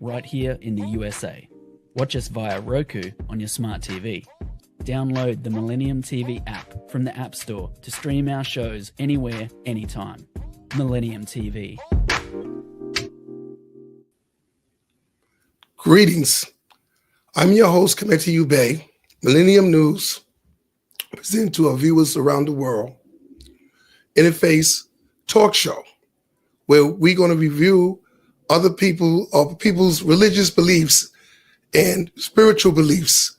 right here in the USA. Watch us via Roku on your smart TV. Download the Millennium TV app from the App Store to stream our shows anywhere, anytime. Millennium TV. Greetings. I'm your host, Committee Ube, Millennium News, presented to our viewers around the world. Interfaith talk show, where we're going to review other people or people's religious beliefs and spiritual beliefs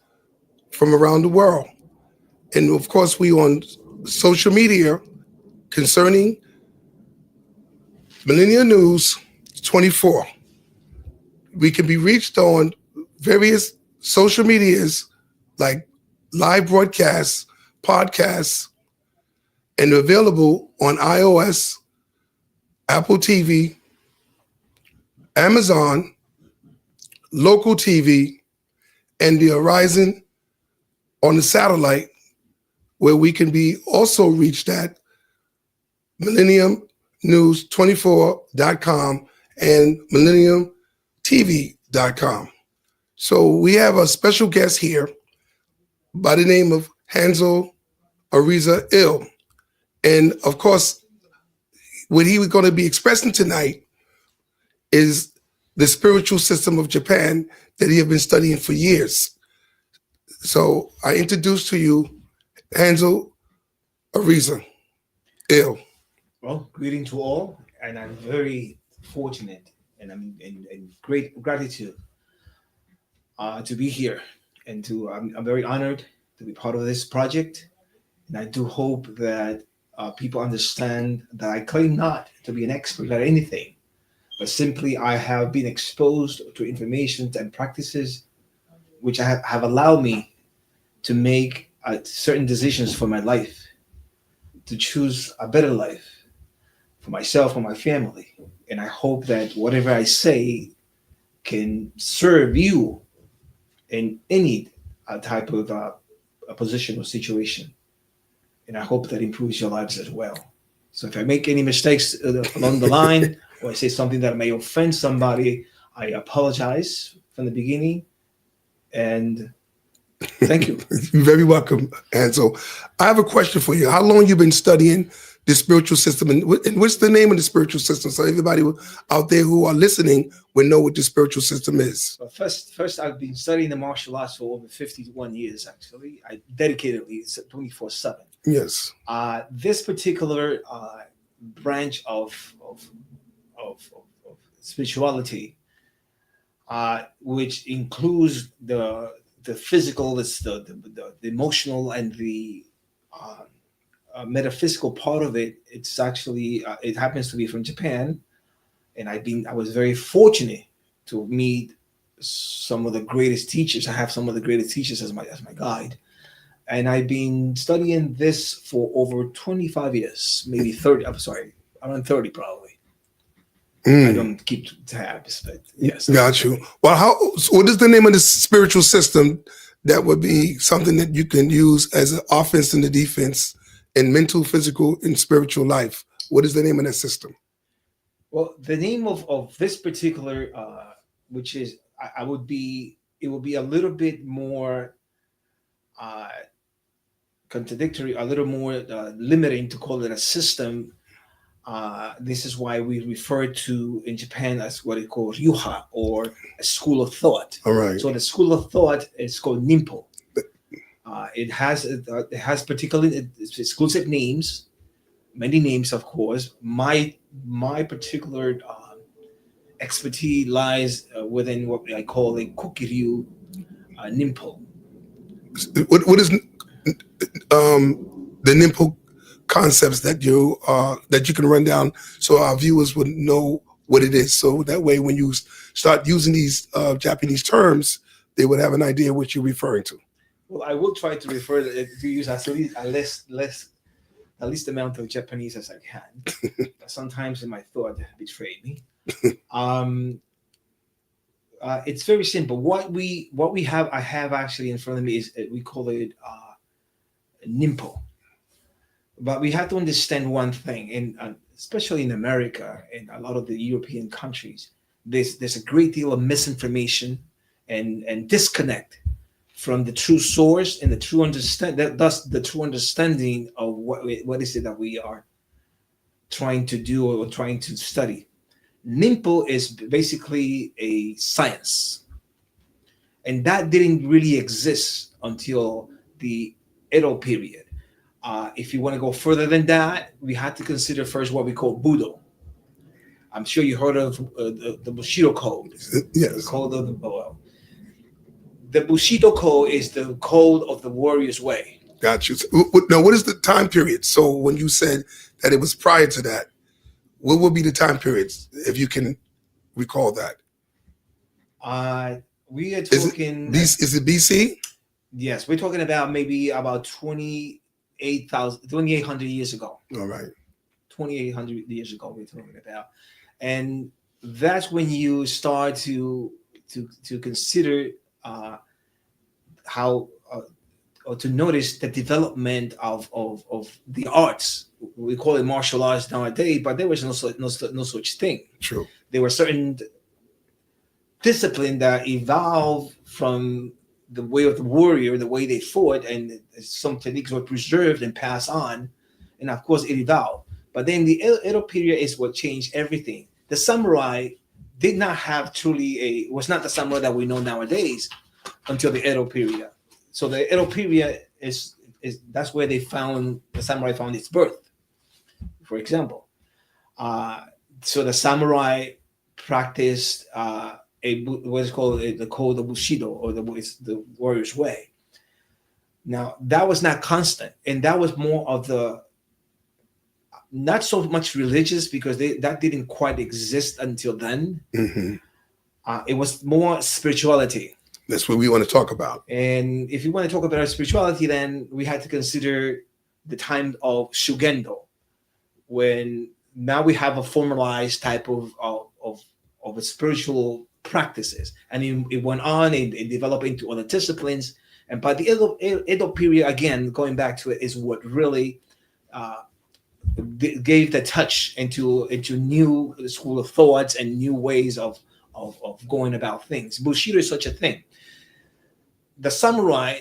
from around the world. And of course, we on social media concerning Millennium News 24. We can be reached on various social medias like live broadcasts, podcasts, and available on iOS, Apple TV, Amazon, local TV, and the Horizon on the satellite, where we can be also reached at millenniumnews24.com and millenniumtv.com. So we have a special guest here by the name of Hansel Ariza Ill. And of course, what he was going to be expressing tonight is the spiritual system of Japan that he has been studying for years. So I introduce to you Hansel Ariza Ill. Well, greeting to all, and I'm very fortunate and I'm in great gratitude to be here, and I'm very honored to be part of this project, and I do hope that people understand that I claim not to be an expert at anything, but simply I have been exposed to information and practices which have allowed me to make certain decisions for my life, to choose a better life for myself and my family. And I hope that whatever I say can serve you in any type of a position or situation. And I hope that improves your lives as well. So if I make any mistakes along the line, or I say something that may offend somebody, I apologize from the beginning. And thank you. You're very welcome, Hansel. I have a question for you. How long you been studying the spiritual system, and what's the name of the spiritual system, so everybody out there who are listening will know what the spiritual system is? Well, first, I've been studying the martial arts for over 51 years. Actually, I dedicatedly 24/7. Yes. This particular branch of spirituality, which includes the physical, the emotional, and the metaphysical part of it. It's actually it happens to be from Japan, and I was very fortunate to meet some of the greatest teachers. I have some of the greatest teachers as my guide, and I've been studying this for over 25 years, maybe 30. I'm sorry, around 30 probably. I don't keep tabs, but yes. Got you. Well, what is the name of the spiritual system that would be something that you can use as an offense and a defense in mental, physical, and spiritual life? What is the name of that system? Well, the name of this particular, which is, it would be a little bit more contradictory, a little more limiting to call it a system. This is why we refer to in Japan as what it calls yuha, or a school of thought. All right. So the school of thought is called Nimpo. It has particularly exclusive names, many names, of course. My particular expertise lies within what I call a Kokiryu Nimpo. What is the Nimpo concepts that you can run down so our viewers would know what it is? So that way, when you start using these Japanese terms, they would have an idea what you're referring to. Well, I will try to refer to use at least the least amount of Japanese as I can. Sometimes my thought betray me. It's very simple. What we have, I have actually in front of me is we call it Nimpo. But we have to understand one thing, and especially in America and a lot of the European countries, there's a great deal of misinformation and disconnect from the true source and the true thus the true understanding of what is it that we are trying to do or trying to study. Nimpo is basically a science, and that didn't really exist until the Edo period. If you want to go further than that, we had to consider first what we call Budo. I'm sure you heard of the Bushido Code. Yes. The code of the Bushido Code is the code of the warrior's way. Got you. Now, what is the time period? So when you said that it was prior to that, what would be the time periods, if you can recall that? We are talking. Is it BC? Yes, we're talking about maybe about 2,800 years ago. All right. 2,800 years ago we're talking about. And that's when you start to consider how or to notice the development of the arts. We call it martial arts nowadays, but there was no such thing. True. There were certain discipline that evolved from the way of the warrior, the way they fought, and some techniques were preserved and passed on, and of course it evolved. But then the Edo period is what changed everything. The samurai did not have was not the samurai that we know nowadays until the Edo period. So the Edo period is that's where the samurai found its birth, for example. So the samurai practiced what is called the code of Bushido, or the warrior's way. Now that was not constant, and that was more of the not so much religious, because that didn't quite exist until then. Mm-hmm. It was more spirituality. That's what we want to talk about. And if you want to talk about our spirituality, then we had to consider the time of Shugendo, when now we have a formalized type of spiritual practices, and it went on and it developed into other disciplines. And by the Edo period, again, going back to it, is what really gave the touch into new school of thoughts and new ways of going about things. Bushido is such a thing. The samurai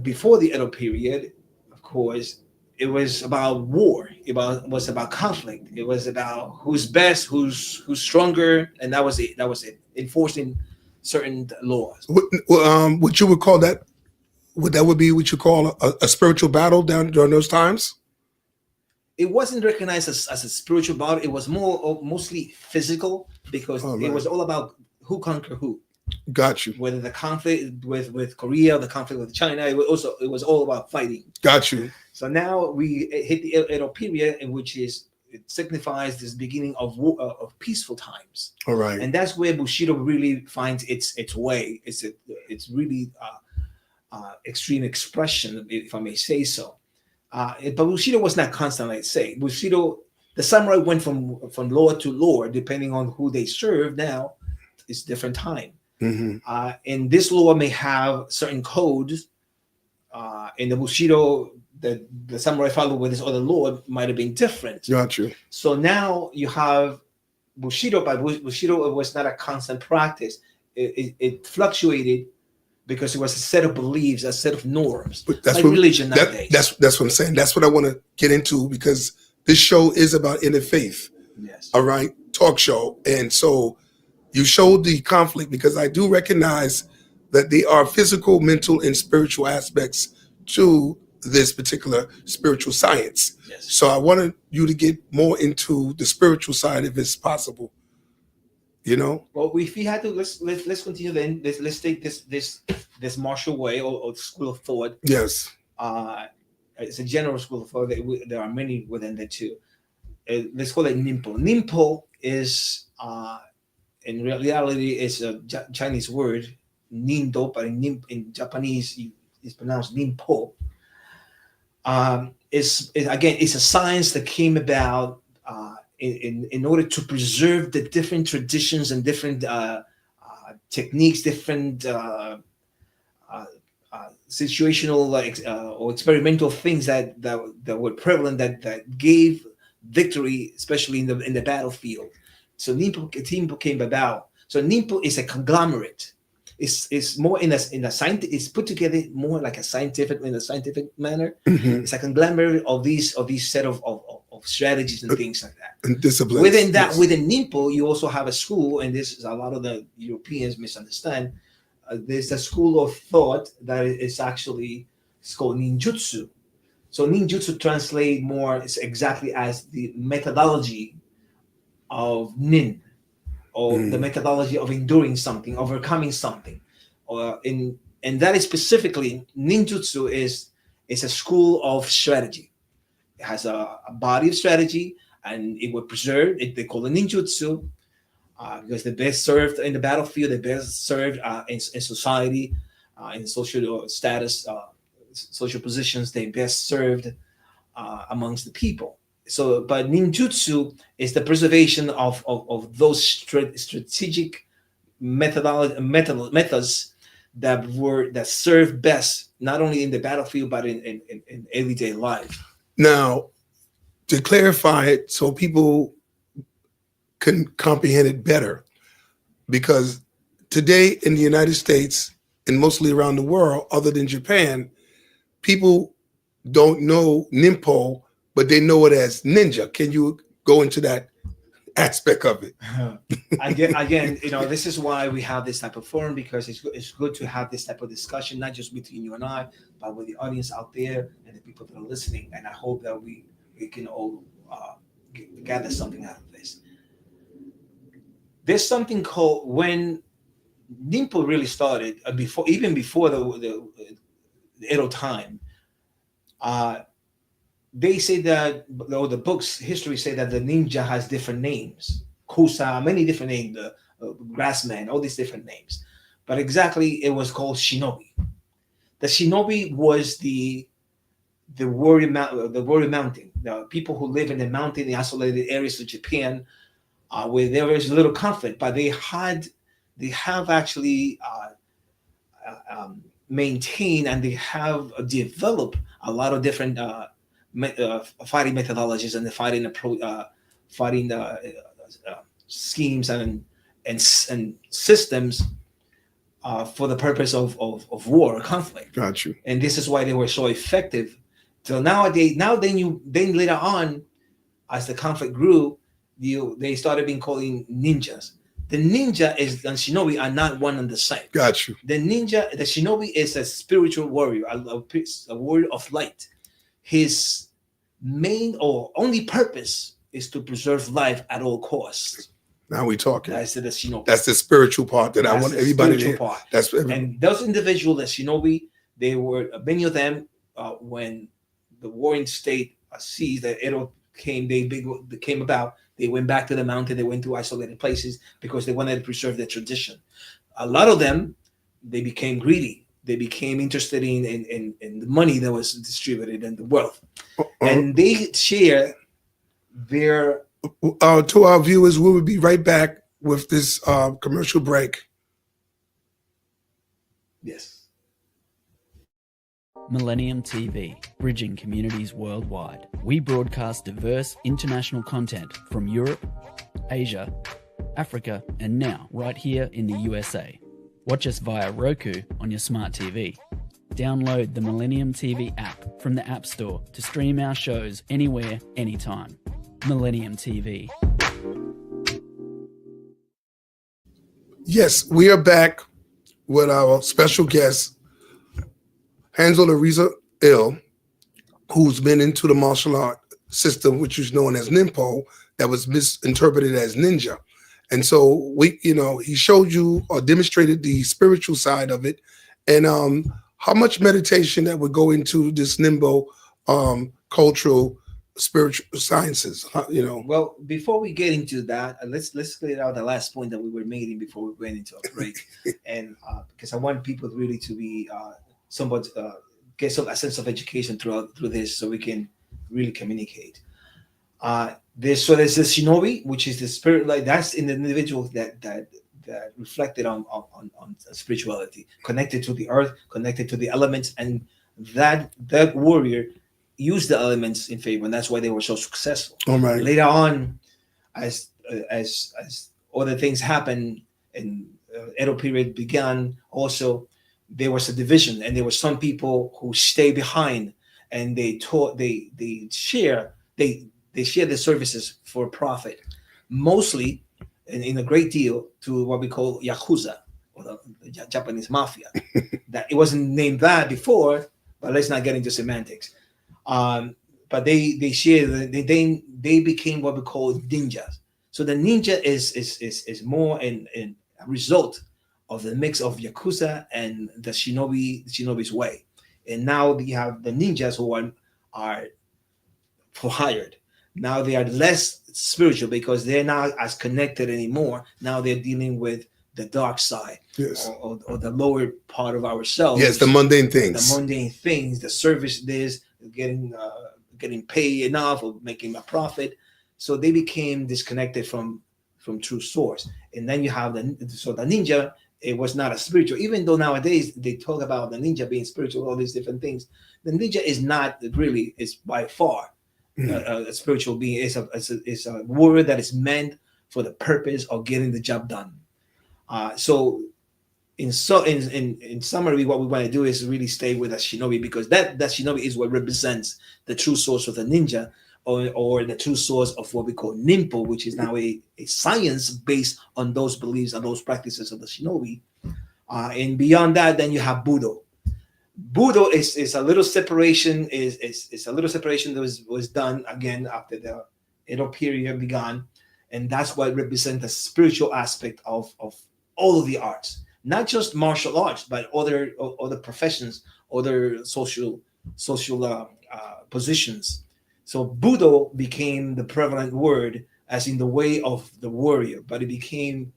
before the Edo period, of course, it was about war. It was about conflict. It was about who's best, who's stronger, and that was it. Enforcing certain laws. What you would call that? Would be what you call a spiritual battle during those times? It wasn't recognized as a spiritual battle. It was mostly physical, because it was all about who conquer who. Got you. Whether the conflict with Korea, the conflict with China, it was all about fighting. Got you. So now we hit the Edo period, in which it signifies this beginning of peaceful times. All right. And that's where Bushido really finds its way. It's really extreme expression, if I may say so. But Bushido was not constant, let's say. Bushido, the samurai went from lord to lord, depending on who they serve. Now it's different time. Mm-hmm. And this lord may have certain codes. In the Bushido, the samurai followed with this other lord might have been different. Got you. So now you have Bushido, but Bushido was not a constant practice. It fluctuated, because it was a set of beliefs, a set of norms. But that's like religion nowadays. That's what I'm saying. That's what I want to get into, because this show is about interfaith. Yes. All right. Talk show. And so you showed the conflict, because I do recognize that there are physical, mental, and spiritual aspects to this particular spiritual science. Yes. So I wanted you to get more into the spiritual side, if it's possible. You know. Well, if we had to, let's continue then. Let's take this martial way or school of thought. Yes. It's a general school of thought. There are many within the two. Let's call it Nimpo. Nimpo is in reality is a Chinese word, Nindo, but in Japanese it's pronounced Nimpo. It's a science that came about in order to preserve the different traditions and different techniques, different situational or experimental things that were prevalent that gave victory, especially in the battlefield. So Nimpo came about. So Nimpo is a conglomerate. It's more in a scientific. It's put together more like a scientific manner. Mhm. It's a conglomerate of these set of strategies and things like that. And disciplines. Within that, yes. within Nimpo, you also have a school, and this is a lot of the Europeans misunderstand. There's a school of thought that is actually, it's called ninjutsu. So ninjutsu translate more is exactly as the methodology of nin, or the methodology of enduring something, overcoming something, and that is specifically ninjutsu is a school of strategy. It has a body of strategy, and it was preserved. They call it ninjutsu because they're best served in the battlefield. They're best served in society, in social status, social positions. They best served amongst the people. So, but ninjutsu is the preservation of those strategic methods that serve best not only in the battlefield but in everyday life. Now, to clarify it so people can comprehend it better, because today in the United States and mostly around the world, other than Japan, people don't know Nimpo, but they know it as ninja. Can you go into that aspect of it? Again, this is why we have this type of forum, because it's good to have this type of discussion, not just between you and I, but with the audience out there and the people that are listening. And I hope that we can all gather something out of this. There's something called, when Nimpo really started, before the Edo time, they say that, or the books history say that the ninja has different names, kusa, many different names, the grassman, all these different names, but exactly it was called shinobi. The shinobi was the warrior mountain, the people who live in the mountain, the isolated areas of Japan, where there was little conflict, but they have actually maintained, and they have developed a lot of different fighting methodologies and the fighting schemes and systems for the purpose of war or conflict. Got you. And this is why they were so effective. So nowadays, then later on, as the conflict grew, they started being called ninjas. The ninja and shinobi are not one and the same. Got you. The shinobi is a spiritual warrior, a warrior of light. His main or only purpose is to preserve life at all costs. Now we talking. That's the shinobi. That's the spiritual part that I want everybody to hear. And those individuals, the shinobi, they were, many of them, when the warring state seized that Edo came about, they went back to the mountain. They went to isolated places because they wanted to preserve their tradition. A lot of them, they became greedy. They became interested in the money that was distributed and the wealth. And they share their... To our viewers, we will be right back with this commercial break. Yes. Millennium TV, bridging communities worldwide. We broadcast diverse international content from Europe, Asia, Africa, and now right here in the USA. Watch us via Roku on your smart TV. Download the Millennium TV app from the App Store to stream our shows anywhere, anytime. Millennium TV. Yes, we are back with our special guest, Hansel Ariza Il, who's been into the martial art system, which is known as Nimpo, that was misinterpreted as ninja. And so he showed you or demonstrated the spiritual side of it, and how much meditation that would go into this Nimpo cultural spiritual sciences. Well, before we get into that, let's clear out the last point that we were making before we went into a break, and because I want people really to be somewhat get a sense of education through this, so we can really communicate. There's the shinobi, which is the spirit, like that's in the individual that reflected on spirituality, connected to the earth, connected to the elements, and that warrior used the elements in favor, and that's why they were so successful. All right. Later on, as other things happen, and Edo period began, also there was a division, and there were some people who stay behind, and they taught they share the services for profit, mostly in a great deal to what we call yakuza, or the Japanese mafia. That it wasn't named that before, but let's not get into semantics. But they share they became what we call ninjas. So the ninja is more a result of the mix of yakuza and the shinobi's way. And now you have the ninjas who are for hired. Now they are less spiritual because they're not as connected anymore. Now they're dealing with the dark side, Yes. or the lower part of ourselves. Yes, the mundane things. The mundane things, the service this, getting paid enough or making a profit. So they became disconnected from true source. And then you have the ninja. It was not a spiritual, even though nowadays they talk about the ninja being spiritual, all these different things. The ninja is not really, is by far a spiritual being. It's a word that is meant for the purpose of getting the job done. So in summary, what we want to do is really stay with a shinobi, because that shinobi is what represents the true source of the ninja, or the true source of what we call ninpo, which is now a science based on those beliefs and those practices of the shinobi. And beyond that, then you have Budo. Budo is a little separation, is a little separation that was done again after the Edo period began, and that's what represents the spiritual aspect of all of the arts, not just martial arts, but other professions, other social positions. So Budo became the prevalent word, as in the way of the warrior, but it became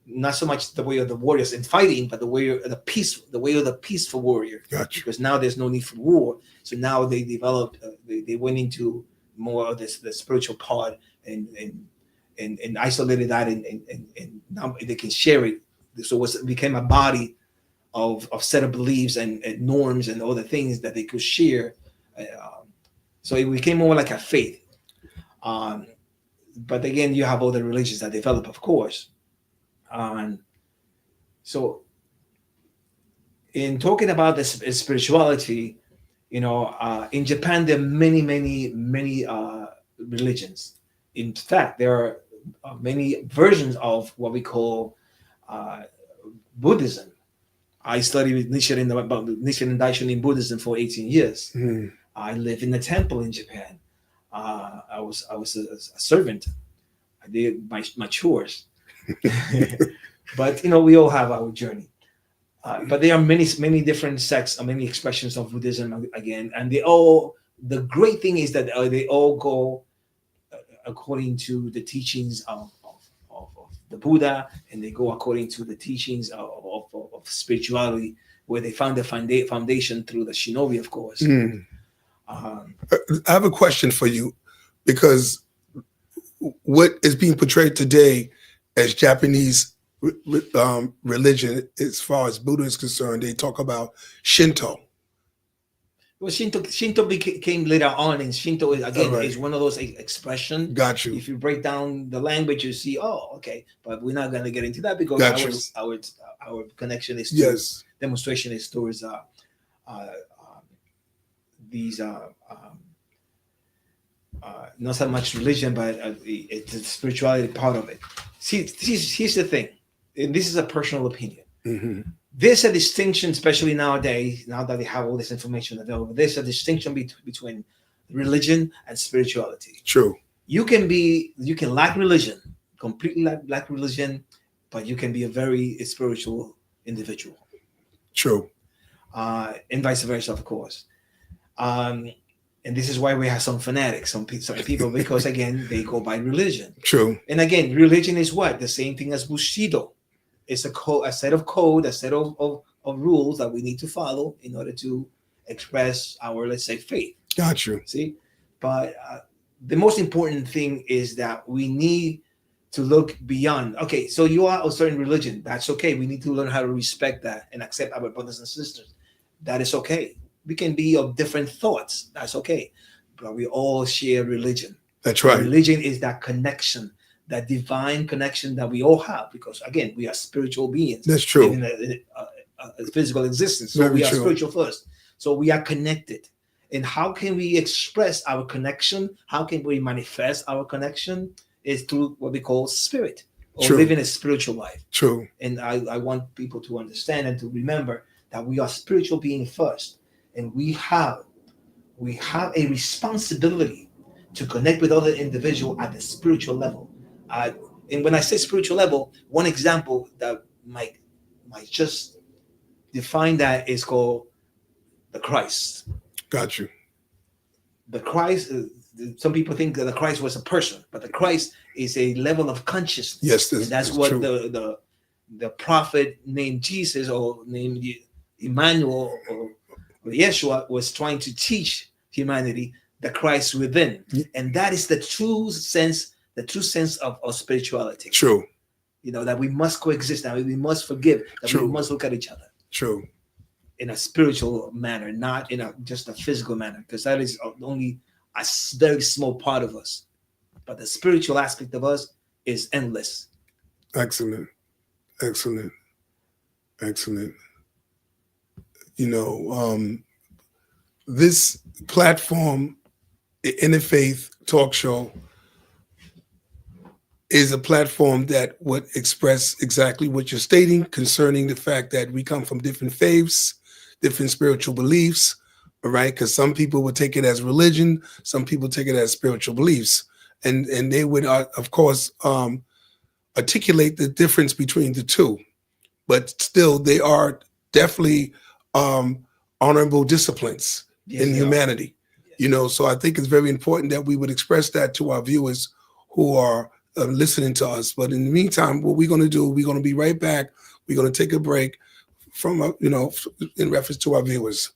not so much the way of the warriors in fighting, but the way of the peaceful warrior. Gotcha. Because now there's no need for war. So now they developed, they went into more of the spiritual part, and isolated that, and now they can share it. So it became a body of set of beliefs and norms and other things that they could share. So it became more like a faith. But again, you have other religions that develop, of course. So in talking about this spirituality, in Japan, there are many religions. In fact, there are many versions of what we call Buddhism. I studied Nichiren Daishonin in Buddhism for 18 years. Mm. I lived in a temple in Japan. I was a servant. I did my chores. But we all have our journey. But there are many different sects and many expressions of Buddhism again, and the great thing is that they all go according to the teachings of the Buddha, and they go according to the teachings of spirituality, where they found the foundation through the shinobi, of course. Mm. I have a question for you, because what is being portrayed today as Japanese religion, as far as Buddha is concerned, they talk about Shinto. Well, Shinto came later on, and Shinto is one of those expressions. Got you. If you break down the language, you see, okay, but we're not going to get into that, because our connection is to demonstration is towards these not so much religion, but it's the spirituality part of it. See, here's the thing, and this is a personal opinion. Mm-hmm. There's a distinction, especially nowadays, now that they have all this information available, there's a distinction between religion and spirituality. True. You can lack religion, completely lack religion, but you can be a very spiritual individual. True. And vice versa, of course. And this is why we have some fanatics, some people, because again, they go by religion. True. And again, religion is what? The same thing as Bushido. It's a set of code, a set of rules that we need to follow in order to express our, let's say, faith. Got you. See? But the most important thing is that we need to look beyond. Okay, so you are a certain religion. That's okay. We need to learn how to respect that and accept our brothers and sisters. That is okay. We can be of different thoughts. That's okay. But we all share religion. That's right. Religion is that connection that divine connection that we all have, because again, we are spiritual beings. That's true. In a physical existence. So Very we are true. spiritual first. So we are connected. And how can we express our connection? How can we manifest our connection? Is through what we call spirit, or True. living a spiritual life. True. And I want people to understand and to remember that we are spiritual beings first. And we have a responsibility to connect with other individuals at the spiritual level. And when I say spiritual level, one example that might just define that is called the Christ. Got you. The Christ, some people think that the Christ was a person, but the Christ is a level of consciousness. Yes, that's what the prophet named Jesus, or named Emmanuel, or Yeshua, was trying to teach humanity, the Christ within. And that is the true sense of spirituality. True. That we must coexist, that we must forgive, that True. we must look at each other. True. In a spiritual manner, not in just a physical manner, because that is only a very small part of us. But the spiritual aspect of us is endless. Excellent. Excellent. Excellent. This platform, Interfaith Talk Show, is a platform that would express exactly what you're stating concerning the fact that we come from different faiths, different spiritual beliefs, all right? Because some people would take it as religion, some people take it as spiritual beliefs, and they would, of course, articulate the difference between the two, but still they are definitely honorable disciplines in humanity. So I think it's very important that we would express that to our viewers who are listening to us. But in the meantime, what we're going to do, we're going to be right back. We're going to take a break from, in reference to our viewers.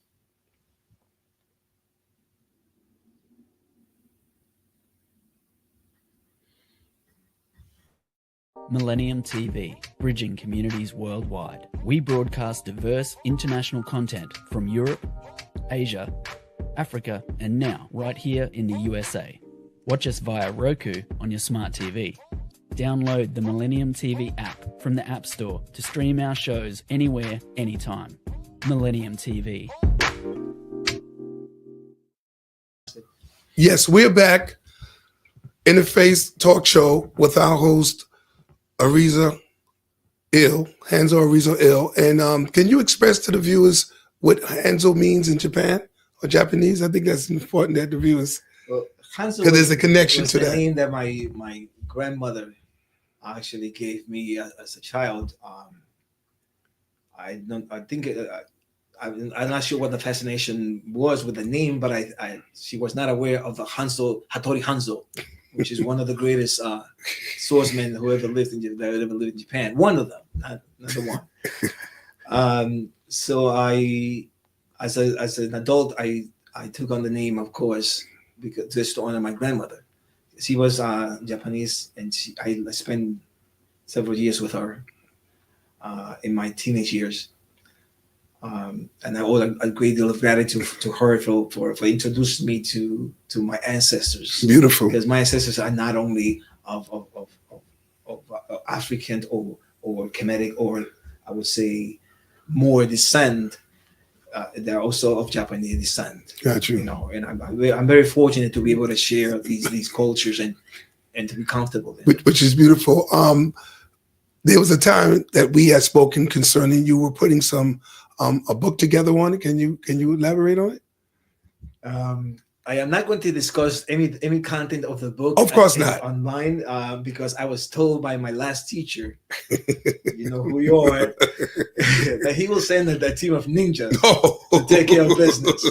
Millennium TV, bridging communities worldwide. We broadcast diverse international content from Europe, Asia, Africa, and now right here in the USA. Watch us via Roku on your smart TV. Download the Millennium TV app from the App Store to stream our shows anywhere, anytime. Millennium TV. Yes, we're back. Interfaith Talk Show with our host, Hanzo Ariza Ill. And can you express to the viewers what Hanzo means in Japan or Japanese? I think that's important that the viewers, because there's a connection to that. The name that my grandmother actually gave me as a child. I'm not sure what the fascination was with the name, but she was not aware of the Hattori Hanzo, which is one of the greatest swordsmen who ever lived in Japan. One of them, not the one. So as an adult, I took on the name, of course, because just to honor my grandmother. She was Japanese, and I spent several years with her in my teenage years. And I owe a great deal of gratitude to her for introducing me to my ancestors. Beautiful. Because my ancestors are not only of African or Kemetic, or I would say more descent. They're also of Japanese descent. Got you. And I'm very fortunate to be able to share these cultures and to be comfortable in. Which is beautiful. There was a time that we had spoken concerning you were putting a book together on it. Can you elaborate on it? I am not going to discuss any content of the book. Of course not. Online, because I was told by my last teacher, you know who you are, that he will send a team of ninjas to take care of business.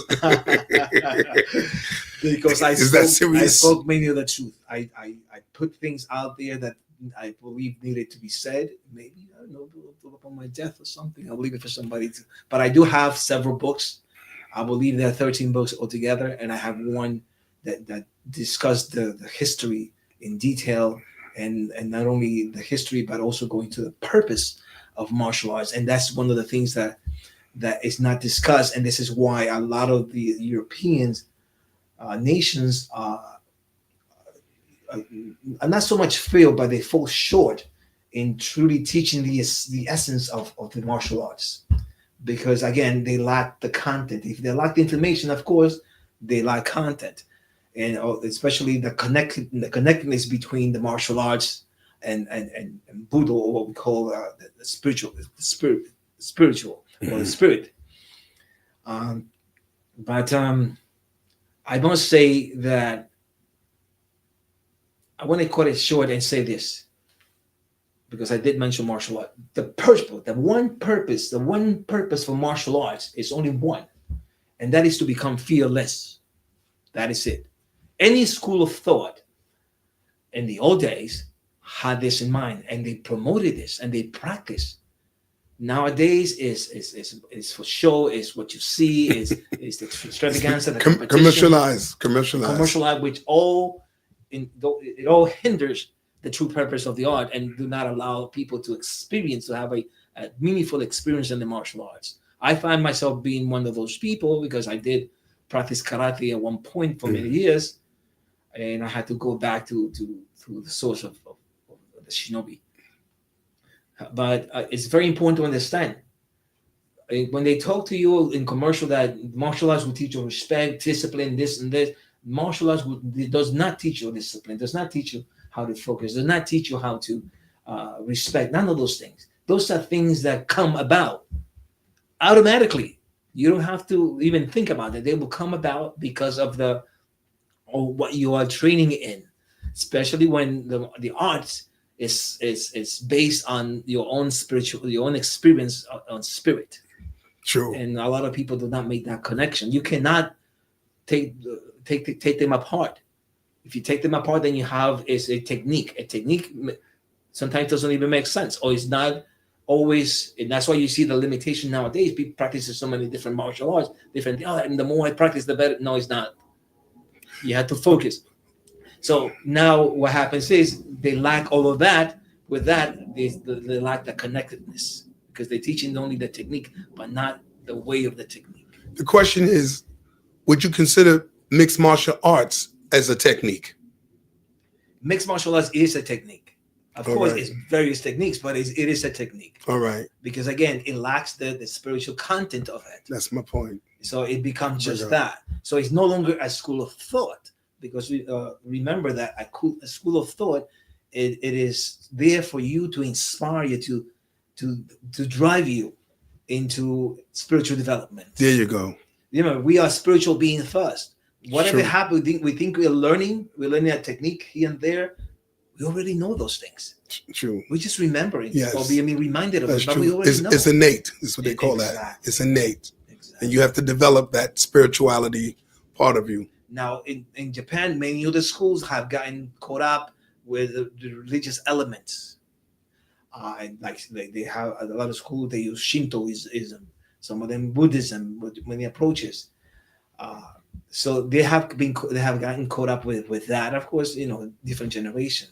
Because I spoke mainly of the truth. I put things out there that I believe needed to be said. Maybe, I don't know, upon my death or something. I'll leave it for somebody to. But I do have several books. I believe there are 13 books altogether, and I have one that discussed the history in detail, and not only the history, but also going to the purpose of martial arts. And that's one of the things that is not discussed. And this is why a lot of the Europeans nations not so much fail, but they fall short in truly teaching the essence of the martial arts, because again they lack the content. If they lack the information, of course they lack content, and especially the connectedness between the martial arts and Buddha, or what we call the spiritual or the spirit. But I must say that I want to cut it short and say this, because I did mention martial art. The one purpose for martial arts is only one, and that is to become fearless. That is it. Any school of thought in the old days had this in mind, and they promoted this and they practiced. Nowadays is for show, is what you see, is the extravaganza, the commercialized, which it all hinders the true purpose of the art and do not allow people to have a meaningful experience in the martial arts. I find myself being one of those people because I did practice karate at one point for many years, and I had to go back to the source of the shinobi. But it's very important to understand when they talk to you in commercial that martial arts will teach you respect, discipline, this and this. Martial arts does not teach you discipline, does not teach you how to focus, does not teach you how to respect. None of those things. Those are things that come about automatically. You don't have to even think about it. They will come about because of what you are training in, especially when the arts is based on your own experience on spirit. True. And a lot of people do not make that connection. You cannot take them apart. If you take them apart, then you have a technique. A technique sometimes doesn't even make sense, or it's not always. And that's why you see the limitation nowadays. People practice so many different martial arts, and the more I practice, the better. No, it's not. You have to focus. So now what happens is they lack all of that. With that, they lack the connectedness because they're teaching only the technique, but not the way of the technique. The question is, would you consider mixed martial arts as a technique? Mixed martial arts is a technique. Of course, it's various techniques, but it is a technique. All right. Because again, it lacks the spiritual content of it. That's my point. So it becomes just that. So it's no longer a school of thought. Because we remember that a school of thought, it is there for you to inspire you to drive you into spiritual development. There you go. We are spiritual beings first. Whatever happens, we think we're learning a technique here and there. We already know those things. True. We're just remembering or being reminded of it. But we already know. It's innate. That's what they call that. It's innate. Exactly. And you have to develop that spirituality part of you. Now, in Japan, many of the schools have gotten caught up with the religious elements. They have a lot of schools, they use Shintoism, some of them Buddhism, with many approaches. So they have gotten caught up with that. Of course, different generation.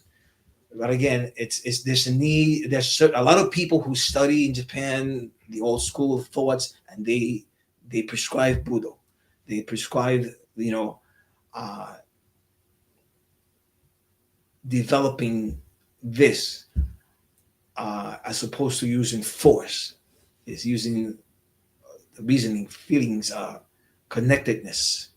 But again, there's a need. There's a lot of people who study in Japan the old school of thoughts, and they prescribe Buddha. They prescribe developing this as opposed to using force. Is using reasoning, feelings, connectedness.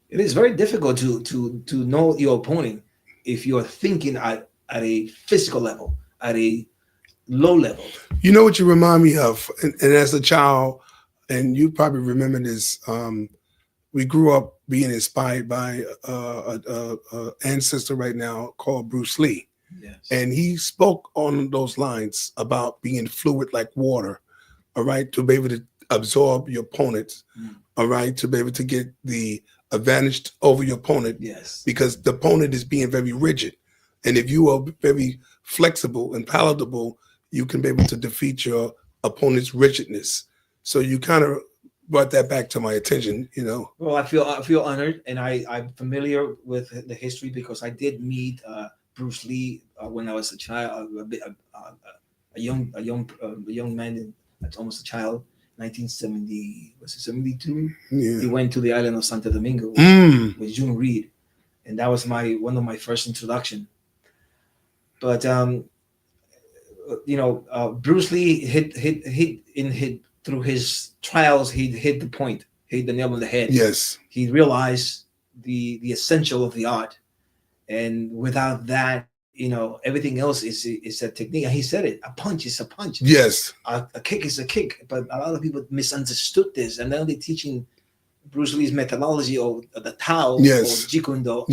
It is very difficult to know your opponent if you're thinking at a physical level, at a low level. You know what you remind me of, and as a child, and you probably remember this. We grew up being inspired by an ancestor right now called Bruce Lee. Yes. And he spoke on those lines about being fluid like water, all right, to be able to absorb your opponents, all right, to be able to get the advantage over your opponent. Yes. Because the opponent is being very rigid. And if you are very flexible and palatable, you can be able to defeat your opponent's rigidness. So you kind of brought that back to my attention, Well, I feel honored, and I'm familiar with the history because I did meet Bruce Lee when I was a child, a young man, almost a child. 1970, was it 72? Yeah. He went to the island of Santo Domingo with June Reed, and that was one of my first introduction. But Bruce Lee hit through his trials. He hit the point, hit the nail on the head. Yes. He realized the essential of the art, and without that, everything else is a technique. And he said it: a punch is a punch. Yes. A kick is a kick. But a lot of people misunderstood this, and now they're teaching Bruce Lee's methodology of the Tao or Jeet Kune Do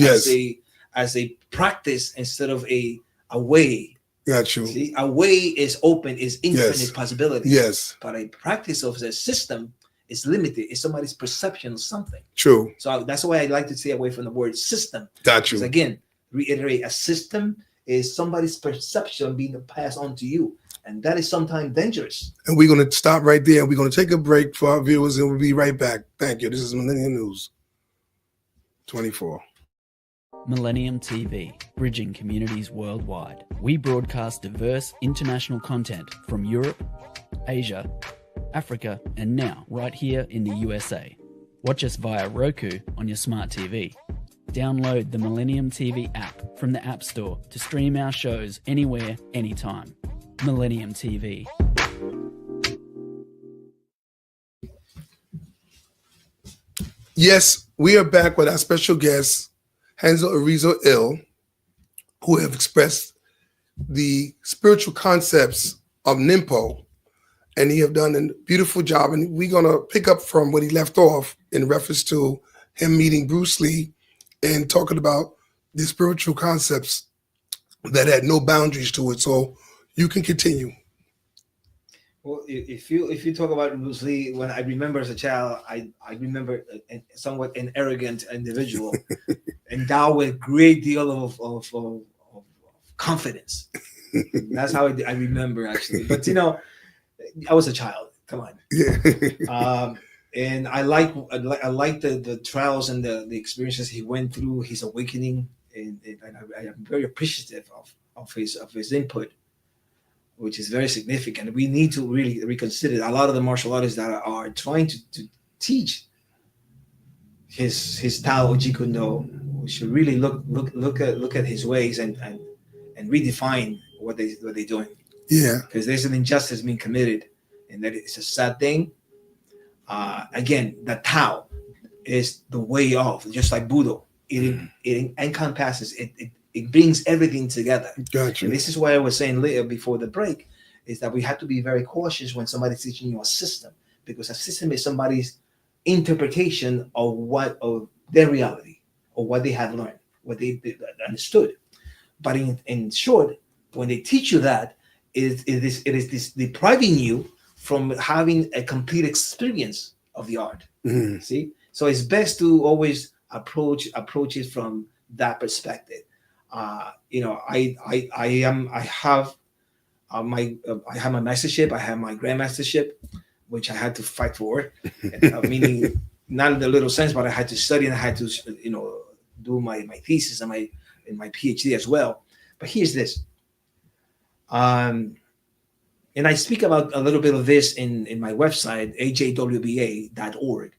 as a practice instead of a way. Got you. See, a way is open, is infinite possibility. Yes. But a practice of the system is limited. It's somebody's perception of something. True. So that's why I like to stay away from the word system. Got you. Because again, reiterate, a system is somebody's perception being passed on to you. And that is sometimes dangerous. And we're going to stop right there. We're going to take a break for our viewers, and we'll be right back. Thank you. This is Millennium News 24. Millennium TV, bridging communities worldwide. We broadcast diverse international content from Europe, Asia, Africa, and now right here in the USA. Watch us via Roku on your smart TV. Download the Millennium TV app from the App Store to stream our shows anywhere, anytime. Millennium TV. Yes, we are back with our special guest, Hansel Arizo Ill, who have expressed the spiritual concepts of Nimpo, and he have done a beautiful job. And we're going to pick up from what he left off in reference to him meeting Bruce Lee and talking about the spiritual concepts that had no boundaries to it. So you can continue. Well, if you talk about Bruce Lee, when I remember as a child, I remember somewhat an arrogant individual, endowed with a great deal of confidence. That's how I remember, actually. But I was a child. Come on. Yeah. And I like the trials and the experiences he went through, his awakening, and I am very appreciative of his input, which is very significant. We need to really reconsider a lot of the martial artists that are trying to teach his Tao or Jeet Kune Do. We should really look at his ways and redefine what they're doing. Yeah, because there's an injustice being committed, and that it's a sad thing. Again, the Tao is the way of, just like Buddha. It encompasses it brings everything together. Gotcha. And this is why I was saying later before the break, is that we have to be very cautious when somebody's teaching you a system, because a system is somebody's interpretation of their reality or what they have learned, what they understood. But in short, when they teach you that, it is this depriving you from having a complete experience of the art. Mm-hmm. See, so it's best to always approach it from that perspective. I have my mastership. I have my grandmastership, which I had to fight for. Meaning, not in the little sense, but I had to study and I had to, do my thesis and my PhD as well. But here's this. And I speak about a little bit of this in my website, ajwba.org.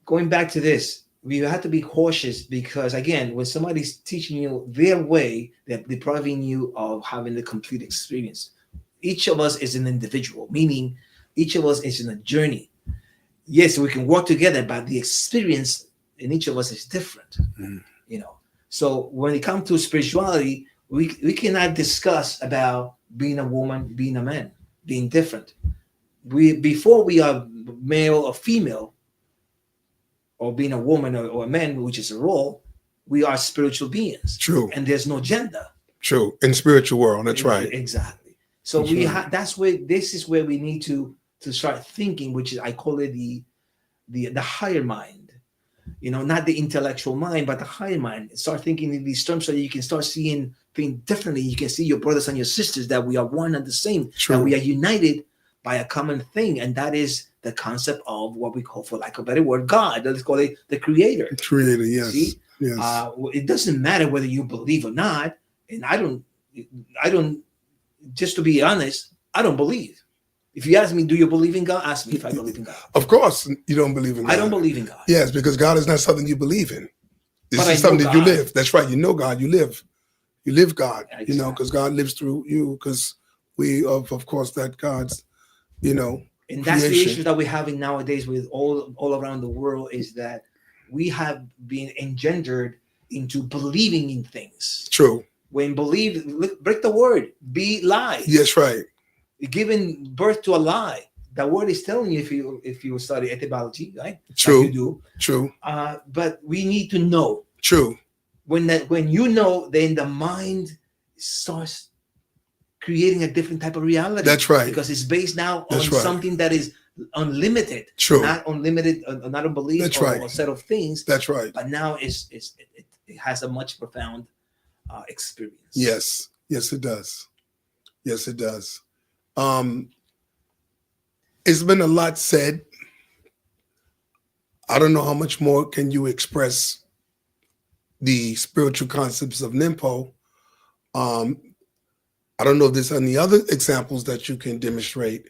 Going back to this, we have to be cautious because, again, when somebody's teaching you their way, they're depriving you of having the complete experience. Each of us is an individual, meaning each of us is in a journey. Yes, we can work together, but the experience in each of us is different. So when it comes to spirituality, we cannot discuss about being a woman, being a man, being different. Before we are male or female, or being a woman or a man, which is a role, we are spiritual beings. True. And there's no gender. True. In spiritual world, that's right. Exactly. So this is where we need to start thinking, which is, I call it the higher mind. Not the intellectual mind, but the higher mind. Start thinking in these terms so that you can start seeing things differently. You can see your brothers and your sisters, that we are one and the same. True. That we are united by a common thing, and that is the concept of what we call, for lack of a better word, God. Let's call it the Creator. Creator, yes. See? Yes. It doesn't matter whether you believe or not, and I don't. Just to be honest, I don't believe. If you ask me, do you believe in God? Ask me if I believe in God. Of course, you don't believe in God. I don't believe in God. Yes, because God is not something you believe in. This is something that you live. That's right. You know God. You live. You live God. Exactly. You know, because God lives through you. Because we, of course, that God's, you know, and creation. that's the issue that we're having nowadays with all around the world, is that we have been engendered into believing in things. True. When break the word, be lies. Yes, right. Giving birth to a lie. The word is telling you, if you study etymology, right? True. Like you do. True. But we need to know. True. When you know, then the mind starts creating a different type of reality. That's right. Because it's based now on something that is unlimited. True. Not unlimited, not a belief. That's or right. a set of things. That's right. But now it has a much profound experience. Yes. Yes, it does. Yes, it does. It's been a lot said. I don't know how much more can you express the spiritual concepts of Nimpo. I don't know if there's any other examples that you can demonstrate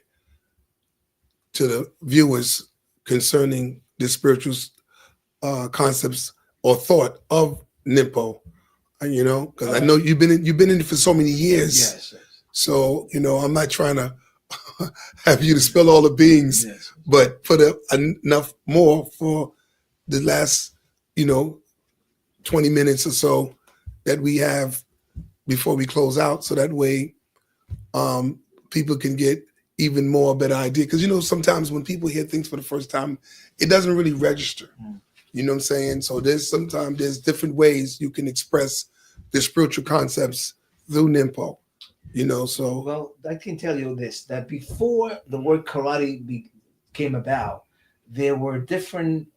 to the viewers concerning the spiritual concepts or thought of Nimpo. You know, because I know you've been in it for so many years. Yes. So, you know, I'm not trying to have you to spill all the beans, but put enough more for the last, 20 minutes or so that we have before we close out. So that way people can get even more a better idea. Because, sometimes when people hear things for the first time, it doesn't really register. You know what I'm saying? So there's different ways you can express the spiritual concepts through Nimpo. So well, I can tell you this: that before the word karate came about, there were different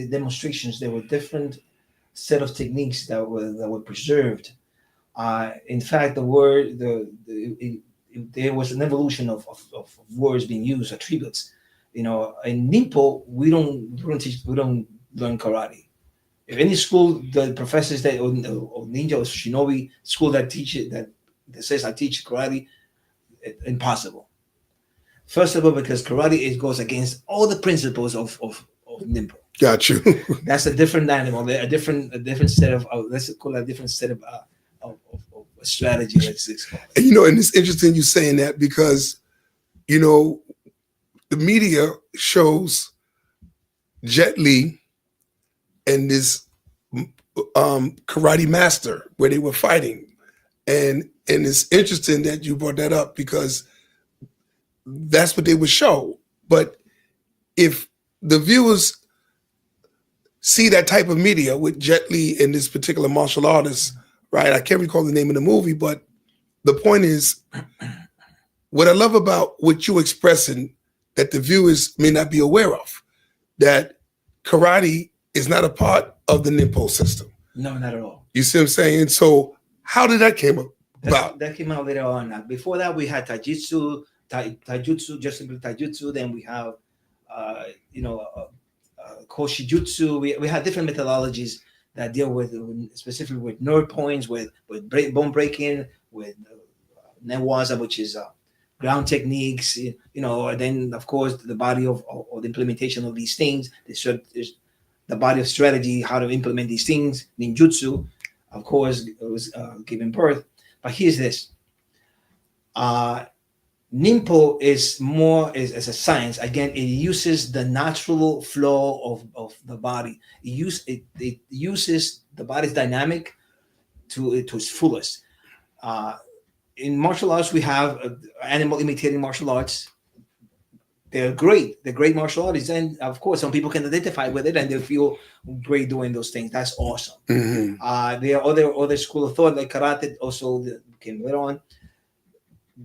demonstrations. There were different set of techniques that were preserved. In fact, the word there was an evolution of words being used, attributes. In Nimpo, we don't learn karate. If any school, the professors or ninja or shinobi school that teach it, that says I teach karate, impossible. First of all, because karate goes against all the principles of Nimpo. Got you. That's a different animal. A different set of let's call it a different set of strategy. And it's interesting you saying that because the media shows Jet Li and this karate master where they were fighting. And it's interesting that you brought that up because that's what they would show. But if the viewers see that type of media with Jet Li and this particular martial artist, right? I can't recall the name of the movie, but the point is, what I love about what you're expressing that the viewers may not be aware of, that karate is not a part of the Nimpo system. No, not at all. You see what I'm saying? So how did that came about? That came out later on. Before that, we had taijutsu, just simply taijutsu. Then we have, koshijutsu. We had different methodologies that deal with specifically with nerve points, with bone breaking, with newaza, which is ground techniques. And then of course the body of the implementation of these things. There's the body of strategy, how to implement these things. Ninjutsu, of course, was giving birth. But here's this. Nimpo is more as a science. Again, it uses the natural flow of the body. It uses the body's dynamic to its fullest. In martial arts, we have animal imitating martial arts. They're great. They're great martial artists. And of course, some people can identify with it and they feel great doing those things. That's awesome. Mm-hmm. There are other school of thought like karate also came later on.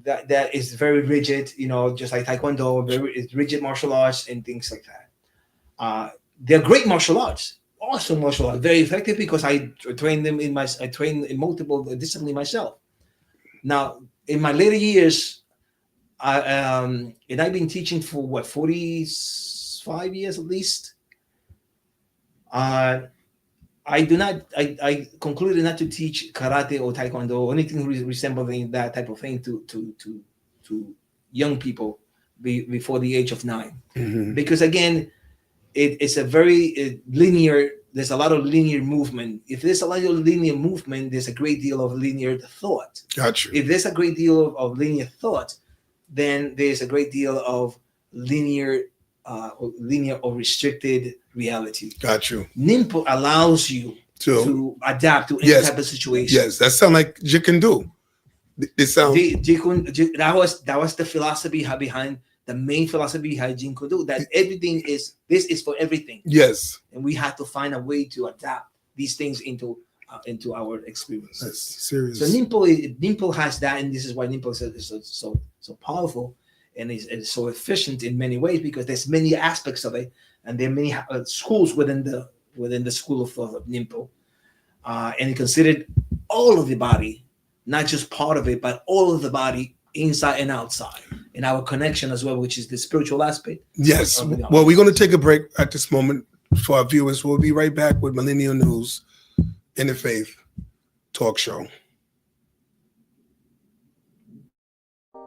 That is very rigid, just like Taekwondo, it's rigid martial arts and things like that. They're great martial arts, awesome martial arts, very effective because I trained them in multiple disciplines myself. Now, in my later years, and I've been teaching for 45 years at least. I concluded not to teach karate or taekwondo or anything resembling that type of thing to young people before the age of 9, mm-hmm. because again, it's a very linear. There's a lot of linear movement. If there's a lot of linear movement, there's a great deal of linear thought. Gotcha. If there's a great deal of linear thought, then there's a great deal of linear or restricted reality. Got you. NIMPO allows you to adapt to any type of situation. Yes, that sounds like you can do. It sounds. That was the philosophy behind. The main philosophy behind Jean Kudu, that this is for everything. Yes. And we have to find a way to adapt these things into our experience. That's serious. So NIMPO has that, and this is why NIMPO is so powerful and is so efficient in many ways, because there's many aspects of it, and there are many schools within the school of thought of NIMPO, and it considered all of the body, not just part of it, but all of the body, inside and outside, and our connection as well, which is the spiritual aspect. Yes. Well, we're going to take a break at this moment for our viewers. We'll be right back with Millennium News, Interfaith Talk Show.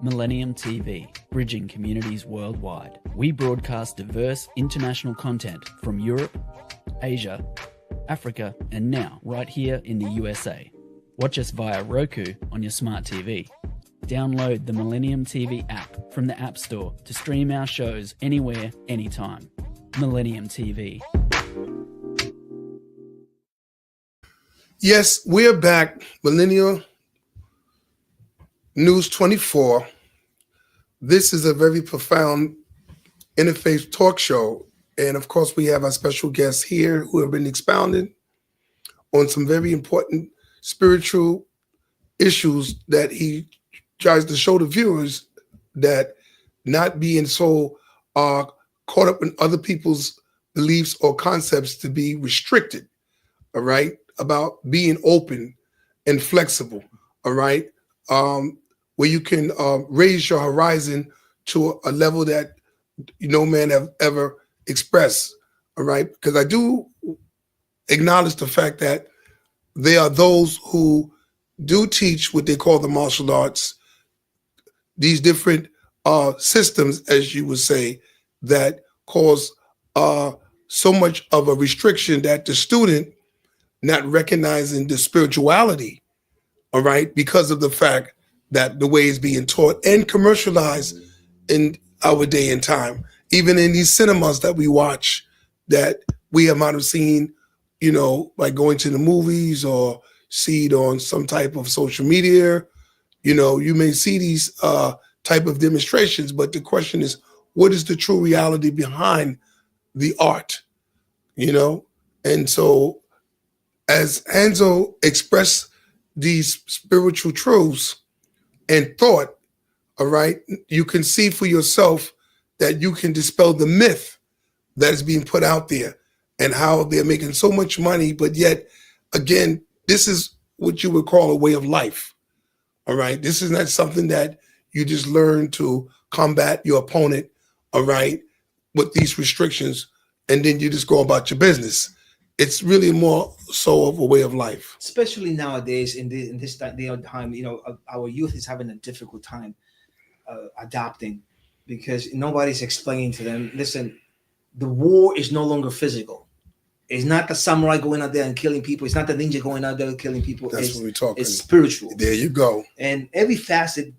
Millennium TV, bridging communities worldwide. We broadcast diverse international content from Europe, Asia, Africa, and now right here in the USA. Watch us via Roku on your smart TV. Download the Millennium TV app from the App Store to stream our shows anywhere, anytime. Millennium TV. Yes, we're back. Millennium News 24. This is a very profound interfaith talk show. And of course, we have our special guests here who have been expounding on some very important spiritual issues that he tries to show the viewers, that not being so caught up in other people's beliefs or concepts to be restricted, all right, about being open and flexible, all right, where you can raise your horizon to a level that no man have ever expressed, all right, because I do acknowledge the fact that there are those who do teach what they call the martial arts, these different systems, as you would say, that cause so much of a restriction that the student not recognizing the spirituality, all right, because of the fact that the way it's being taught and commercialized in our day and time, even in these cinemas that we watch, that we might have seen, you know, by going to the movies or see it on some type of social media. You know, you may see these type of demonstrations, but the question is, what is the true reality behind the art? You know, and so as Hanzo expressed these spiritual truths and thought, all right, you can see for yourself that you can dispel the myth that is being put out there and how they're making so much money, but yet, again, this is what you would call a way of life. All right. This is not something that you just learn to combat your opponent, all right, with these restrictions, and then you just go about your business. It's really more so of a way of life. Especially nowadays, in this day of time, you know, our youth is having a difficult time adapting, because nobody's explaining to them, listen, the war is no longer physical. It's not the samurai going out there and killing people. It's not the ninja going out there and killing people. That's what we're talking. It's spiritual. There you go. And every facet,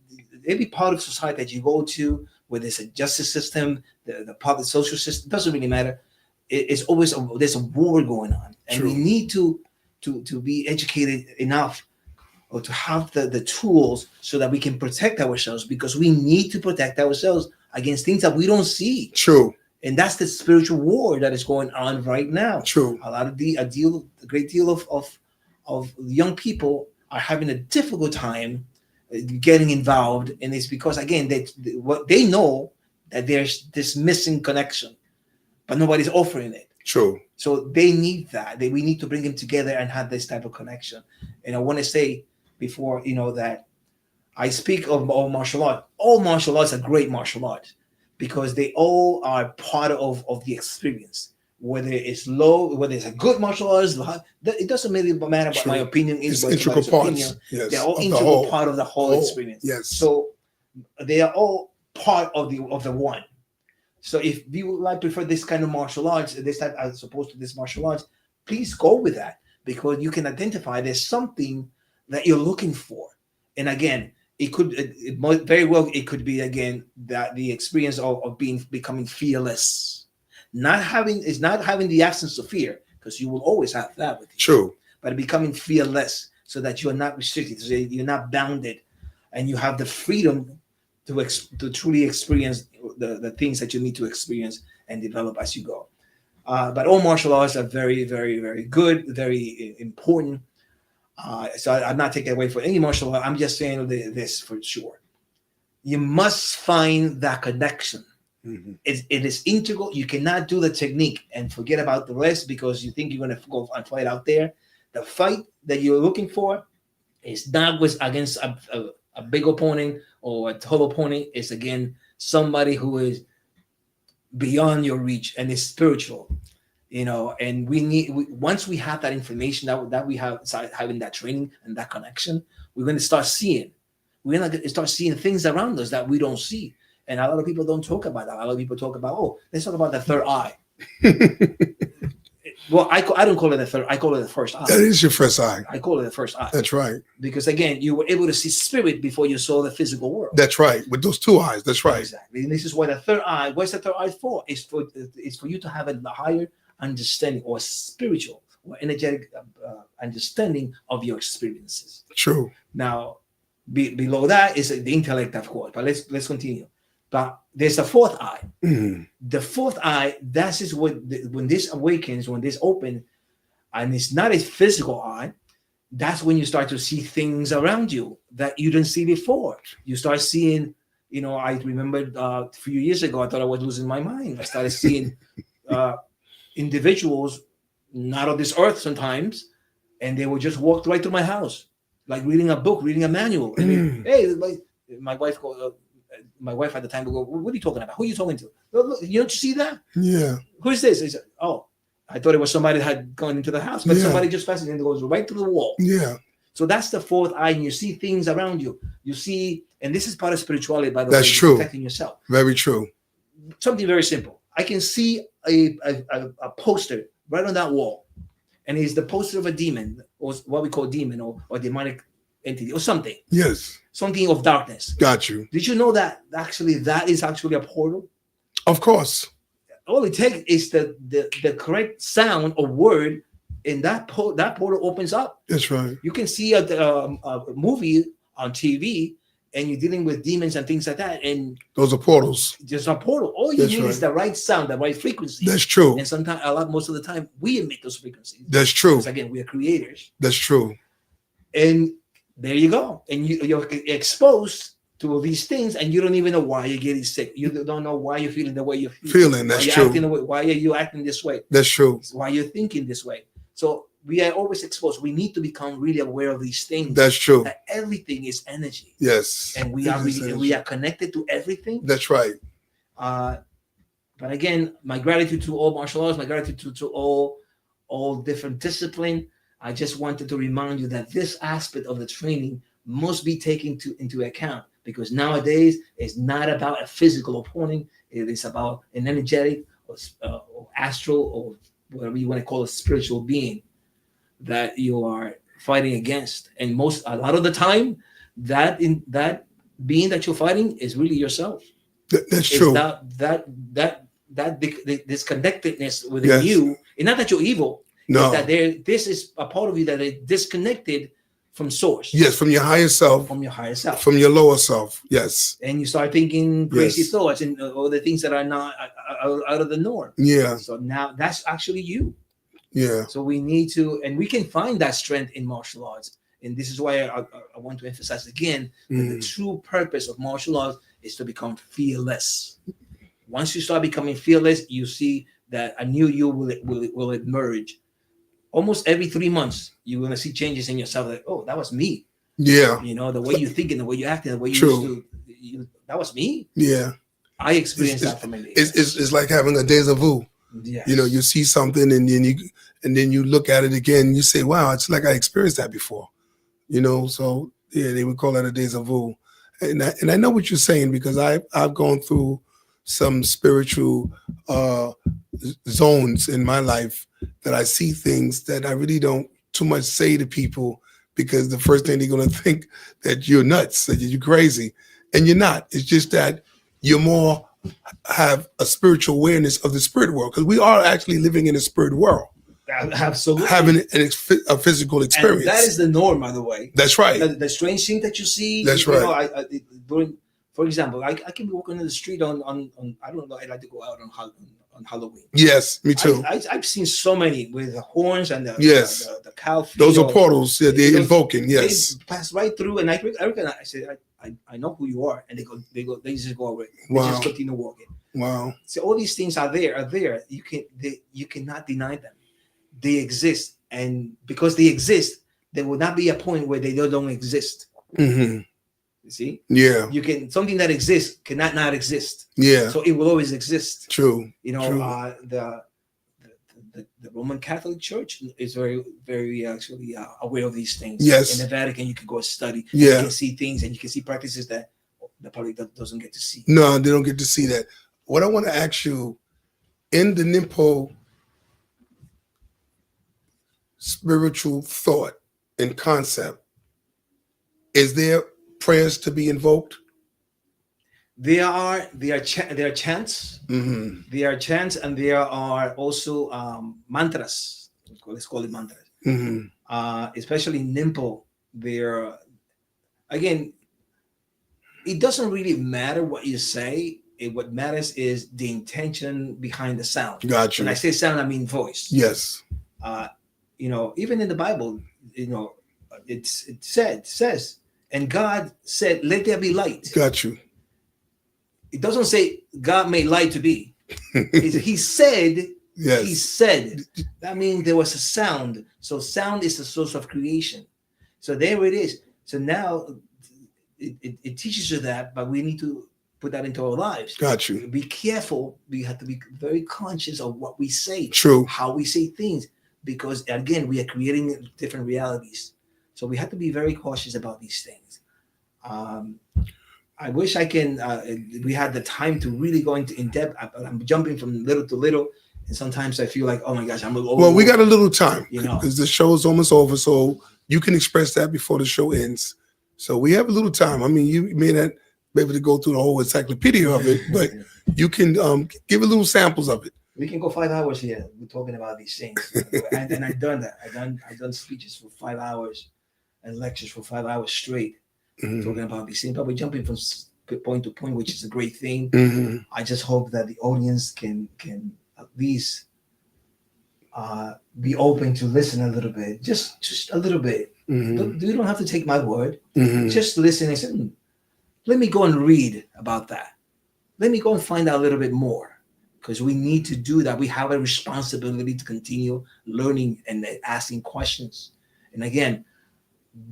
every part of society that you go to, whether it's a justice system, the public social system, doesn't really matter. It's always there's a war going on, and True. We need to be educated enough or to have the tools so that we can protect ourselves, because we need to protect ourselves against things that we don't see. True. And that's the spiritual war that is going on right now. True. A great deal of young people are having a difficult time getting involved, and it's because, again, what they know that there's this missing connection, but nobody's offering it. True. So they need that. We need to bring them together and have this type of connection. And I want to say before, you know, that I speak of all martial art. All martial arts are great martial arts, because they all are part of the experience. Whether it's low, whether it's a good martial arts, it doesn't really matter what my opinion is. It's integral parts. Yes. They're all integral part of the whole experience. Yes. So they are all part of the one. So if you would like prefer this kind of martial arts, this type as opposed to this martial arts, please go with that, because you can identify there's something that you're looking for. And again, it could it might very well it could be again that the experience of becoming fearless, not having the absence of fear, because you will always have that with you. True. But becoming fearless, so that you're not restricted, so you're not bounded, and you have the freedom to truly experience the things that you need to experience and develop as you go. But all martial arts are very, very, very good, very important. So I'm not taking away from any martial art. I'm just saying this for sure. You must find that connection. Mm-hmm. It is integral. You cannot do the technique and forget about the rest because you think you're going to go and fight out there. The fight that you're looking for is not against a big opponent or a tall opponent. It's again somebody who is beyond your reach and is spiritual. And once we have that information that we have started having that training and that connection, we're going to start seeing. We're going to start seeing things around us that we don't see. And a lot of people don't talk about that. A lot of people talk about, let's talk about the third eye. Well, I don't call it the third. I call it the first eye. That is your first eye. I call it the first eye. That's right. Because again, you were able to see spirit before you saw the physical world. That's right. With those two eyes. That's right. Exactly. And this is why the third eye. What's the third eye for? It's for you to have a higher understanding or spiritual or energetic understanding of your experiences. True. Now, below that is the intellect, of course. But let's continue. But there's a fourth eye. Mm-hmm. The fourth eye, that is when this awakens, when this opens, and it's not a physical eye, that's when you start to see things around you that you didn't see before. You start seeing, I remember a few years ago, I thought I was losing my mind. I started seeing individuals not of this earth sometimes, and they would just walk right through my house, like reading a book, reading a manual. And hey, like my wife at the time would go, "What are you talking about? Who are you talking to? Look, you don't see that? Yeah. Who is this?" He said, "Oh, I thought it was somebody that had gone into the house, but somebody just passed and goes right through the wall." Yeah. So that's the fourth eye, and you see things around you. You see, and this is part of spirituality, by the way. That's true. Protecting yourself. Very true. Something very simple. I can see a poster right on that wall, and it's the poster of a demon, or what we call demon, or demonic entity, or something. Yes. Something of darkness. Got you. Did you know that that is actually a portal? Of course. All it takes is the correct sound or word, and that portal opens up. That's right. You can see a movie on TV, and you're dealing with demons and things like that, and those are portals. Just a portal. All you need is the right sound, the right frequency. That's true. And sometimes, most of the time, we emit those frequencies. That's true. Because again, we are creators. That's true. And there you go. And you're exposed to all these things, and you don't even know why you're getting sick. You don't know why you're feeling the way you're feeling. That's true. Why are you acting this way? That's true. Why you're thinking this way. So we are always exposed. We need to become really aware of these things. That's true. That everything is energy. Yes. And we are connected to everything. That's right. But again, my gratitude to all martial arts, my gratitude to all different discipline. I just wanted to remind you that this aspect of the training must be taken into account, because nowadays it's not about a physical opponent. It is about an energetic or astral, or whatever you want to call a spiritual being that you are fighting against. And a lot of the time, that being that you're fighting is really yourself. That's true. That disconnectedness within you, and not that you're evil. No, that this is a part of you that is disconnected from source. Yes, from your higher self. From your higher self. From your lower self. Yes. And you start thinking crazy thoughts and all the things that are not out of the norm. Yeah. So now that's actually you. Yeah. So we need to, and we can find that strength in martial arts. And this is why I want to emphasize again that the true purpose of martial arts is to become fearless. Once you start becoming fearless, you see that a new you will emerge. Almost every 3 months, you're going to see changes in yourself. Like, oh, that was me. Yeah. The way you're thinking, the way you're acting, the way you used to. That was me. Yeah. I experienced that for many years. It's like having a deja vu. Yes. You see something and then you look at it again. And you say, wow, it's like I experienced that before. So yeah, they would call that a deja vu. And I know what you're saying, because I've gone through some spiritual zones in my life that I see things that I really don't too much say to people, because the first thing they're going to think that you're nuts, that you're crazy, and you're not. It's just that you're more have a spiritual awareness of the spirit world, because we are actually living in a spirit world. Absolutely. Having a physical experience. And that is the norm, by the way. That's right. The strange thing that you see. That's right. During, for example, I can be walking in the street on I don't know. I like to go out on Halloween. Yes, me too. I've seen so many with the horns and the yes, the cow field. Those are portals. Yeah, they're invoking. Yes, they pass right through, and I recognize. I said, I know who you are, and they just go away. Wow. They just continue walking. Wow. So all these things are there. You cannot deny them. They exist, and because they exist, there will not be a point where they don't exist. Mm-hmm. You see? Yeah. You can something that exists cannot not exist. Yeah. So it will always exist. True. You know, True. The Roman Catholic Church is very, very actually aware of these things. Yes. In the Vatican, you can go study. Yeah. You can see things, and you can see practices that the public doesn't get to see. No, they don't get to see that. What I want to ask you, in the Nimpo spiritual thought and concept, is there prayers to be invoked? There are chants. Mm-hmm. There are chants, and there are also mantras. Let's call it mantras. Mm-hmm. Especially in Nimpo, there. Again, it doesn't really matter what you say. What matters is the intention behind the sound. Gotcha. When I say sound, I mean voice. Yes. You know, even in the Bible, you know, it says, and God said, "Let there be light." Got you. It doesn't say God made light to be. He said. Yes. He said. That means there was a sound. So sound is the source of creation. So there it is. So now it teaches you that, but we need to put that into our lives. Got you. Be careful. We have to be very conscious of what we say. True. How we say things, because again, we are creating different realities. So we have to be very cautious about these things. I wish we had the time to really go into in depth. I'm jumping from little to little, and sometimes I feel like, oh my gosh, I'm a little. Well, we got a little time, you know, because the show is almost over, so you can express that before the show ends. So we have a little time. I mean, you may not be able to go through the whole encyclopedia of it, but you can give a little samples of it. We can go 5 hours here. We're talking about these things, and I've done that. I've done speeches for 5 hours and lectures for 5 hours straight, talking about these things. But we're jumping from point to point, which is a great thing. Mm-hmm. I just hope that the audience can at least be open to listen a little bit, just a little bit. Mm-hmm. You don't have to take my word. Mm-hmm. Just listen and say, let me go and read about that. Let me go and find out a little bit more, because we need to do that. We have a responsibility to continue learning and asking questions. And again,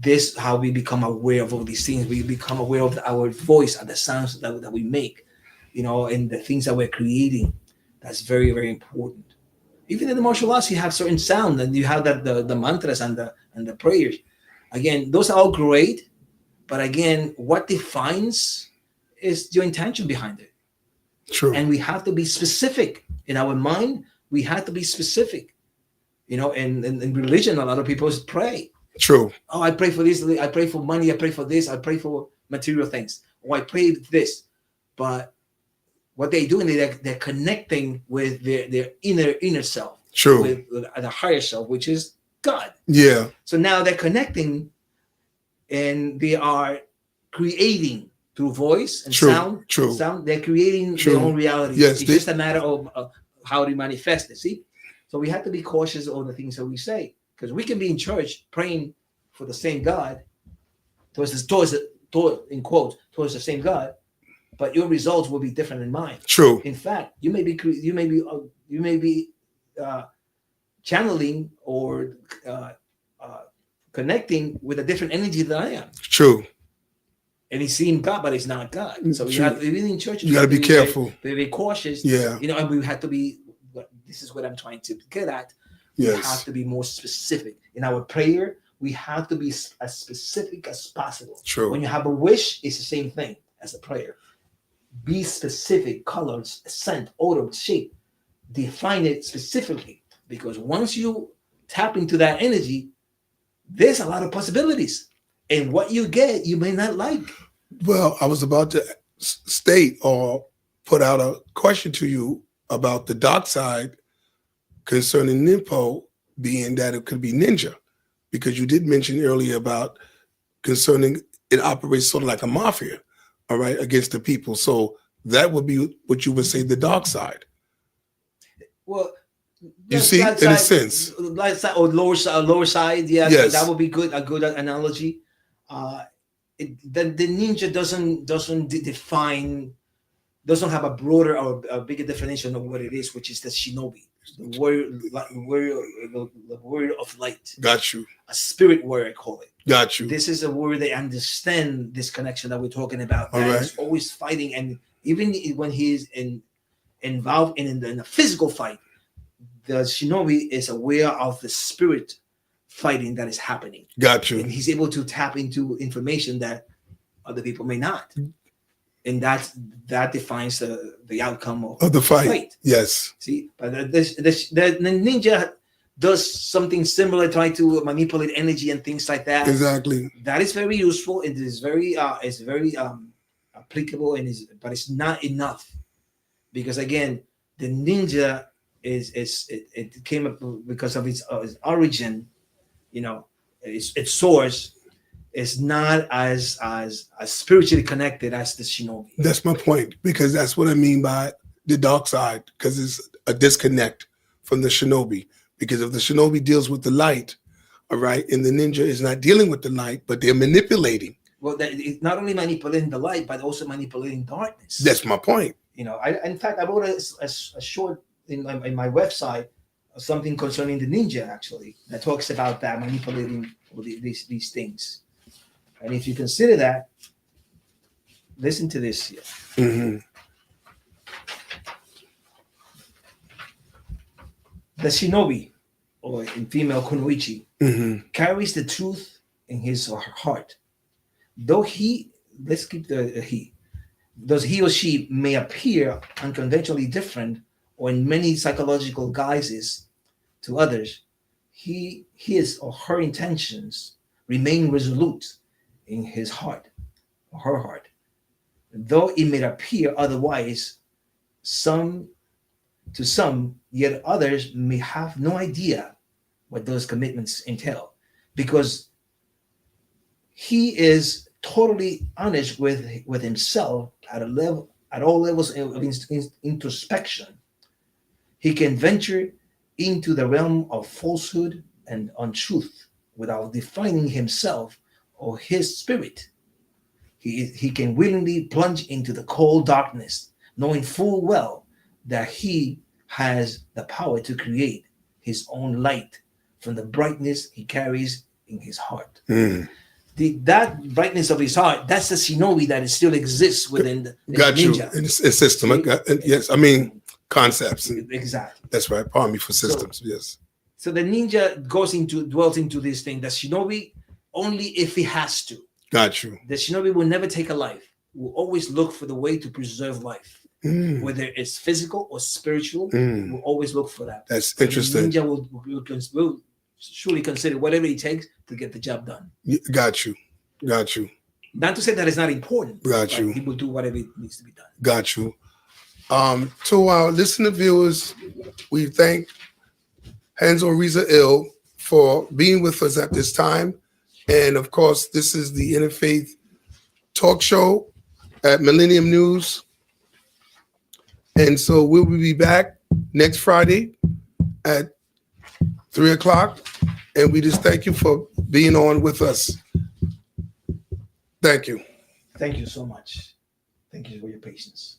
this how we become aware of all these things. We become aware of our voice and the sounds that we make, you know, and the things that we're creating. That's very, very important. Even in the martial arts, you have certain sound, and you have that the mantras and the prayers. Again, those are all great, but again, what defines is your intention behind it. True. And we have to be specific in our mind. We have to be specific. You know, in religion, a lot of people pray. True. Oh, I pray for this. I pray for money. I pray for this. I pray for material things. Oh, I pray this. But what they're doing, they're connecting with their inner self. True. With the higher self, which is God. Yeah. So now they're connecting, and they are creating through voice and sound. True. Sound. They're creating their own reality. Yes. It's just a matter of how they manifest it. See, so we have to be cautious of the things that we say, because we can be in church praying for the same God, towards the same God, but your results will be different than mine. True. In fact, you may be channeling or connecting with a different energy than I am. True. And he's seeing God, but it's not God. So you have to be in church. You got to be careful. Very cautious. Yeah. You know, and we have to be. This is what I'm trying to get at. Yes. We have to be more specific in our prayer. We have to be as specific as possible. True. When you have a wish, it's the same thing as a prayer. be specific, colors, scent, odor, shape. Define it specifically, because once you tap into that energy, there's a lot of possibilities, and what you get, you may not like. Well, I was about to state or put out a question to you about the dark side concerning Ninpo, being that it could be ninja, because you did mention earlier about concerning it operates sort of like a mafia, all right, against the people. So that would be what you would say the dark side. Well, you see, in a sense, light side or lower side, yeah, yes. That would be good. A good analogy. The ninja doesn't have a broader or a bigger definition of what it is, which is the shinobi, the warrior of light. Got you. A spirit warrior, I call it. Got you. This is a warrior that understand this connection that we're talking about. All that right. is always fighting, and even when he's involved in a physical fight, the shinobi is aware of the spirit fighting that is happening. Got you. And he's able to tap into information that other people may not. And that defines the outcome of the fight. Yes. See, but the ninja does something similar, try to manipulate energy and things like that. Exactly. That is very useful. It is very applicable, but it's not enough, because again, the ninja it came up because of its origin. You know, its source is not as spiritually connected as the shinobi. That's my point, because that's what I mean by the dark side, because it's a disconnect from the shinobi. Because if the shinobi deals with the light, all right, and the ninja is not dealing with the light, but they're manipulating. Well, it's not only manipulating the light, but also manipulating darkness. That's my point. You know, in fact, I wrote a short in my website, something concerning the ninja, actually, that talks about that, manipulating these things. And if you consider that, listen to this here. Mm-hmm. The shinobi, or in female kunoichi, mm-hmm. carries the truth in his or her heart. Though he or she may appear unconventionally different or in many psychological guises to others, his or her intentions remain resolute in his heart or her heart. Though it may appear otherwise, to some, yet others may have no idea what those commitments entail, because he is totally honest with himself at all levels of introspection. He can venture into the realm of falsehood and untruth without defining himself or his spirit. He can willingly plunge into the cold darkness, knowing full well that he has the power to create his own light from the brightness he carries in his heart. Mm. That brightness of his heart, that's the shinobi that still exists within the ninja. In system. Yes, I mean concepts. Exactly. That's right. Pardon me for systems. Yes. So the ninja dwells into this thing. The shinobi only if he has to. Got you. The shinobi will never take a life. Will always look for the way to preserve life. Whether it's physical or spiritual, we'll always look for that. That's so interesting. The ninja will surely consider whatever it takes to get the job done. Got you. Not to say that it's not important. Got you. He will do whatever needs to be done. Got you. To our listener viewers, we thank Hanzo Riza Il for being with us at this time. And of course, this is the Interfaith talk show at Millennium News. And so we'll be back next Friday at 3:00. And we just thank you for being on with us. Thank you. Thank you so much. Thank you for your patience.